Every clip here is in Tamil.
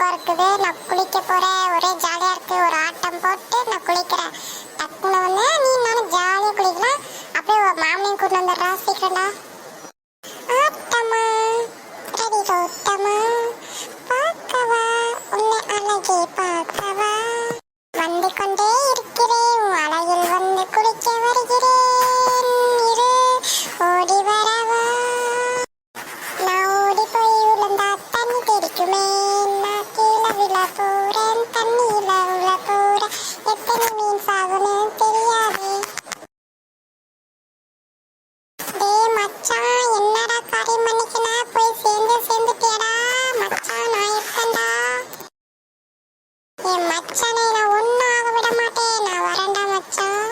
இருக்குது. நான் குளிக்க போறேன். ஒரே ஜாலியா இருக்கு. ஒரு ஆட்டம் போட்டு நான் குளிக்கிறேன். டக்குனு வந்து நீ நானும் ஜாலியா குளிக்கலாம். அப்படியே மாமனையும் கூட்டு வந்துடுறா. சீக்கிரம்டா. ஆட்டமா ரெடி கௌதமா, பார்க்கவா உன்னை அழகே பார்க்கவா, வந்து கொண்டே இருக்கிறேன் அழகில் வந்து குளிக்க வருகிறேன், இரு ஓடி வரவா, நான் ஓடி போய் விழுந்தா தண்ணி தெரிக்குமே, நான் கீழே விழ போறேன் தண்ணியில விழ போறேன், எத்தனை மீன் சாகுன்னு தெரியாது. டே மச்சான், என்னடா கரிமணிக்கு நான் போய் சேர்ந்துட்டேடா மச்சான், நான் இருக்கேன்டா. என் மச்சானை நான் ஒன்னும் ஆக விட மாட்டேன், நான் வரேன்டா மச்சான்.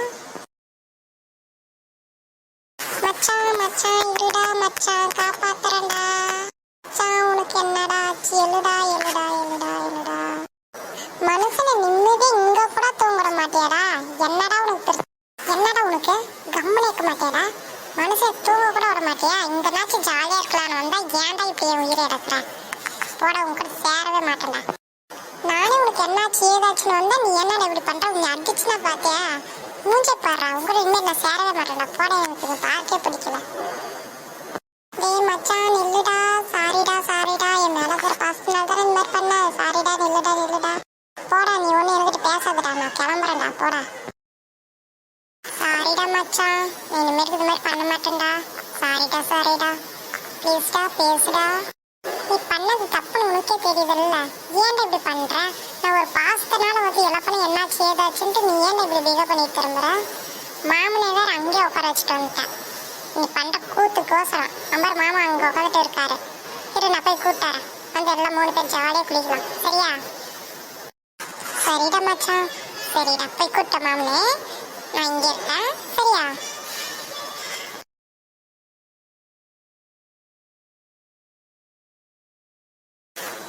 மச்சான் மச்சான் இருடா மச்சான், காப்பாத்துறேன்டா மச்சான். உனக்கு என்னடா ஆச்சு? எழுடா எழுடா எழுடா எழுடா. மனுஷனை நிம்மதி இங்க கூட தூங்கிட மாட்டியாடா? என்னடா உனக்கு என்னடா உனக்கு கம்முன்னு இருக்க மாட்டியாடா? மனுஷன் தூங்க கூட விட மாட்டியா? இங்கனாச்சும் ஜாலியா இருக்கலாம்னு வந்தா ஏன்டா இப்படி என் உயிரை எடுக்கிற? போட உன் கூட சேரவே மாட்டேன்டா. நானே உனக்கு என்னாச்சு ஏதாச்சுன்னு வந்தா நீ என்னடா இப்படி பண்ற? நீ அடிச்சுனா பாத்தியா? மூஞ்ச பாடுறா. உங்க கூட இனிமேல் நான் சேரவே மாட்டேன்டா. போட, எனக்கு இதை பார்க்கவே பிடிக்கல. டேய் மச்சான் நில்லுடா. சாரிடா என் மேல ஒரு பாசத்தினால தானே இந்த மாதிரி பண்ண. சாரிடா, நில்லுடா. போடா, நீ ஒண்ணு என்கிட்ட பேசாதடா, நான் கிளம்புறேன்டா. போடா. சாரிடா மச்சான், நான் இனிமேலுக்கு இது மாதிரி பண்ண மாட்டேன்டா. சாரிடா ப்ளீஸ்டா, பேசுடா. நீ பண்ணது தப்புன்னு உனக்கே தெரியுதுல்ல, ஏன்டா இப்படி பண்ற? நான் ஒரு பாசத்தினால வந்து இழப்பனை என்னாச்சு ஏதாச்சுன்ட்டு நீ ஏன்டா இப்படி பிஹேவ் பண்ணிட்டு திரும்புற? மாமனை வேற அங்கேயே உட்கார வச்சுட்டு வந்துட்டேன். நீ பண்ற கூத்துக்கோசரம். நம்பர் மாமா அங்க உட்காந்துட்டு இருக்காரு. சரி, நான் போய் கூட்டாரேன். வந்து எல்லாம் 3 பேர் ஜாலியா குளிக்கலாம். சரியா? சரிடா மச்சான். சரிடா, போய் கூட்ட மாமனே. நான் இங்க இருக்கேன். சரியா?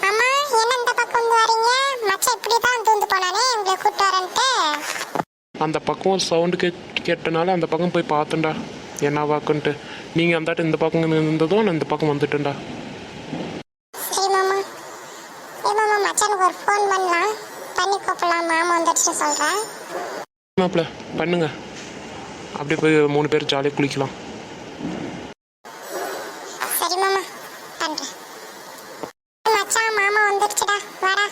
அம்மா, என்ன இந்த பக்கம் வந்து வரீங்க? மச்சான் இப்படிதான் தூந்து போனானே உங்களை கூட்டு வரேன்ட்டு. அந்த பக்கம் ஒரு சவுண்டு கேட்டனால அந்த பக்கம் போய் பார்த்தேன்டா என்ன வாக்குன்ட்டு. நீங்கள் அந்தாட்ட இந்த பக்கம் இருந்ததும் நான் இந்த பக்கம் வந்துட்டேன்டா. சரி மாமா. மாமா, மச்சானுக்கு ஒரு ஃபோன் பண்ணலாம், பண்ணி கூப்பிடலாம். மாமா வந்துடுச்சுன்னு சொல்கிறேன். மாப்பிள்ள பண்ணுங்க, அப்படியே போய் 3 பேர் ஜாலியாக குளிக்கலாம். சரி மாமா, பண்ணுறேன். மச்சான், மாமா வந்துடுச்சுடா, வாடா.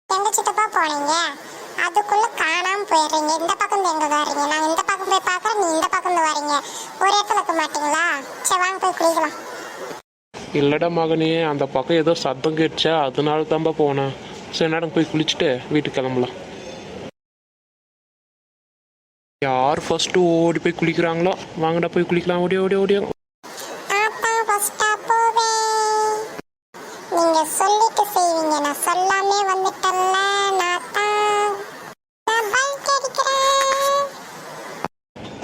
எங்க சித்தப்பா போனீங்க? அதுக்குள்ள காணாம போயிடுறீங்க. இந்த பக்கம் எங்க வரீங்க? நான் இந்த பக்கம் போய் பார்க்குறேன், நீ இந்த பக்கம் வரீங்க. ஒரு இடத்துல இருக்க மாட்டீங்களா? சரி, வாங்க போய் குளிக்கலாம். இல்லைடா மகனே, அந்த பக்கம் ஏதோ சத்தம் கேட்டுச்சா, அதனால தான்ப்பா போனேன். சரி, நேரம் போய் குளிச்சுட்டு வீட்டுக்கு கிளம்பலாம். யார் ஃபர்ஸ்ட்டு ஓடி போய் குளிக்கிறாங்களோ வாங்கடா போய் குளிக்கலாம். ஓடியா. நீங்க சொல்லிட்டு செய்வீங்க, நான் சொல்லாமே வந்துட்டல்ல.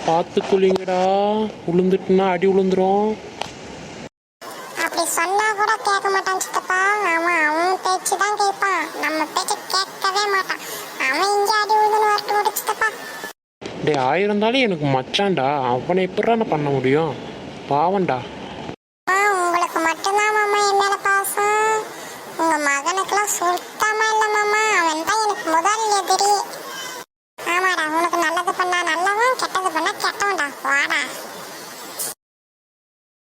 பார்த்து குளிங்கடா, உளுந்துட்டுனா அடி உளுந்துரும். அப்படி சொன்னா கூட கேட்க மாட்டான் சித்தப்பா. அவன் பேச்சு தான் கேட்பான், நம்ம பேச்சு கேட்கவே மாட்டான். அவன் இங்கே அடி உழுதுன்னு வரட்டும் சித்தப்பா. டே, ஆயிருந்தாலும் எனக்கு மச்சான்டா, அவனை எப்படா நான் பண்ண முடியும்? பாவன்டா.